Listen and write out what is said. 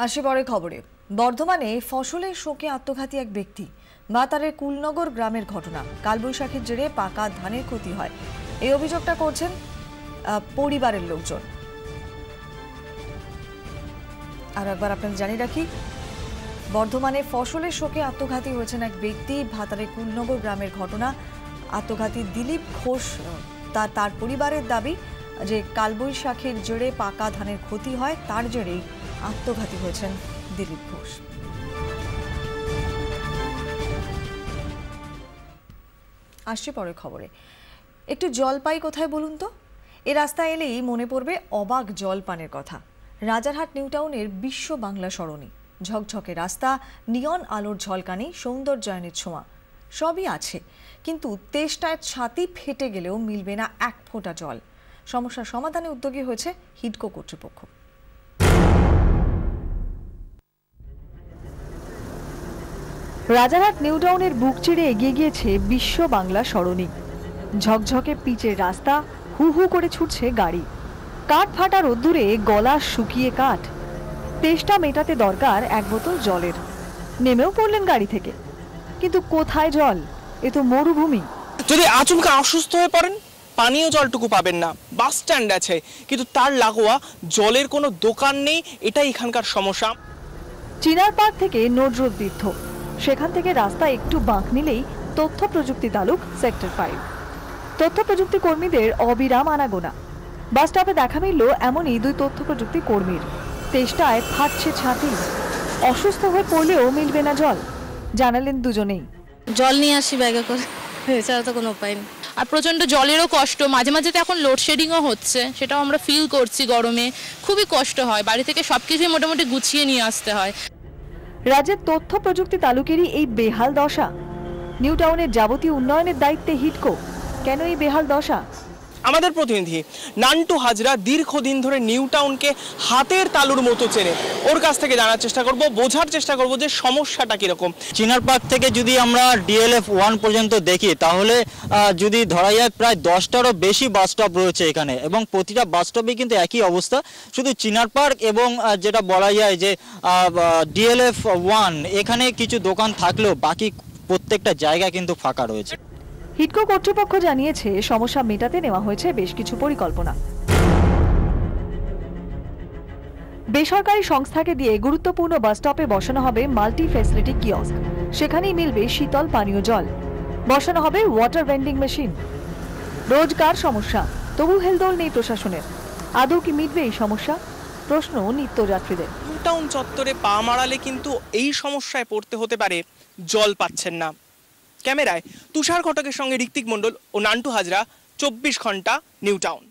আসি পরে খবরে। বর্ধমানে ফসলের শোকে আত্মঘাতী এক ব্যক্তি। বাতারের কুলনগর গ্রামের ঘটনা। কালবৈশাখীর জেরে পাকা ধানের ক্ষতি হয়, এই অভিযোগটা করছেন পরিবারের লোকজন। আর একবার আপনাদের জানিয়ে রাখি, বর্ধমানে ফসলের শোকে আত্মঘাতী হয়েছেন এক ব্যক্তি। ভাতারের কুলনগর গ্রামের ঘটনা। আত্মঘাতী দিলীপ ঘোষ, তার পরিবারের দাবি যে কালবৈশাখীর জেরে পাকা ধানের ক্ষতি হয়, তার জেরেই আত্মঘাতী হয়েছেন দিলীপ ঘোষ। আসছি পরের খবরে। একটু জল পাই কোথায় বলুন তো? এ রাস্তায় এলেই মনে পড়বে অবাক জলপানের কথা। রাজারহাট নিউ টাউনের বিশ্ব বাংলা সরণি। ঝকঝকে রাস্তা, নিয়ন আলোর ঝলকানি, সৌন্দর্যায়নের ছোঁয়া সবই আছে, কিন্তু তেষ্টায় ছাতি ফেটে গেলেও মিলবে না এক ফোঁটা জল। সমস্যার সমাধানে উদ্যোগী হয়েছে হিডকো কর্তৃপক্ষ। রাজারহাট নিউ টাউনের বুক চিরে এগিয়ে গিয়েছে বিশ্ব বাংলা সরণি। ঝকঝকে পিচের রাস্তা, হু হু করে ছুটছে গাড়ি। কাঠ ফাটা রোদ্দুরে গলা শুকিয়ে কাঠ। তেষ্টা মেটাতে দরকার এক বোতল জলের। নেমেও পড়লেন গাড়ি থেকে, কিন্তু কোথায় জল? এ তো মরুভূমি। যদি আচমকা অসুস্থ হয়ে পড়েন, পানীয় জলটুকু পাবেন না। বাস স্ট্যান্ড আছে, কিন্তু তার লাগোয়া জলের কোনো দোকান নেই, এটাই এখানকার সমস্যা। চিনার পাড় থেকে নজরুল তীর্থ, সেখান থেকে রাস্তা একটু বাঁক নিলেই তথ্য প্রযুক্তি তালুক সেক্টর 5। তথ্য প্রযুক্তি কর্মীদের অবিরাম আনাগোনা। বাস স্টপে দেখা মিলল এমনই দুই তথ্য প্রযুক্তি কর্মীর। তেষ্টায় ফাটছে ছাতি, অসুস্থ হয়ে পড়লেও মিলবে না জল। জানালেন দুজনেই, জল নিয়ে আসি ব্যাগে করে, এছাড়া তো কোনো উপায় নেই। আর প্রচণ্ড জলেরও কষ্ট, মাঝে মাঝে তো এখন লোডশেডিংও হচ্ছে, সেটাও আমরা ফিল করছি। গরমে খুবই কষ্ট হয়, বাড়ি থেকে সব কিছুই মোটামুটি গুছিয়ে নিয়ে আসতে হয়। রাজ্যের তথ্য প্রযুক্তি তালুকেরই এই বেহাল দশা। নিউ টাউনের যাবতীয় উন্নয়নের দায়িত্বে হিডকো, কেন এই বেহাল দশা? আমাদের প্রতিনিধি নান্টু হাজরা দীর্ঘদিন ধরে নিউ টাউনকে হাতের তালুর মতো চেনে। ওর কাছ থেকে জানার চেষ্টা করব, বোঝার চেষ্টা করব যে সমস্যাটা কিরকম। চিনার পার্ক থেকে যদি আমরা ডিএলএফ 1 পর্যন্ত দেখি, তাহলে যদি ধরা যায় প্রায় 10টারও বেশি বাস স্টপ রয়েছে এখানে, এবং প্রতিটা বাস স্টপে কিন্তু একই অবস্থা। শুধু চিনার পার্ক এবং যেটা বলা যায় যে ডিএলএফ 1, এখানে কিছু দোকান থাকলেও বাকি প্রত্যেকটা জায়গা কিন্তু ফাঁকা রয়েছে। হিডকো কর্তৃপক্ষ জানিয়েছে সমস্যা মেটাতে নেওয়া হয়েছে বেশ কিছু পরিকল্পনা। বেসরকারি সংস্থাকে দিয়ে গুরুত্বপূর্ণ বাস স্টপে বসানো হবে মাল্টি ফ্যাসিলিটি কিয়স্ক। সেখানেই মিলবে শীতল পানীয় জল। বসানো হবে ওয়াটার ভেন্ডিং মেশিন। রোজকার সমস্যা, তবু হেলদোল নেই প্রশাসনের। আদৌ কি মিটবে এই সমস্যা? প্রশ্ন নিত্যযাত্রীদের। নিউ টাউন চত্বরে পা মারালে কিন্তু এই সমস্যায় পড়তে হতে পারে, জল পাচ্ছেন না। ক্যামেরায় তুষার ঘটকের সঙ্গে ঋত্বিক মণ্ডল ও নান্টু হাজরা, 24 ঘন্টা নিউ টাউন।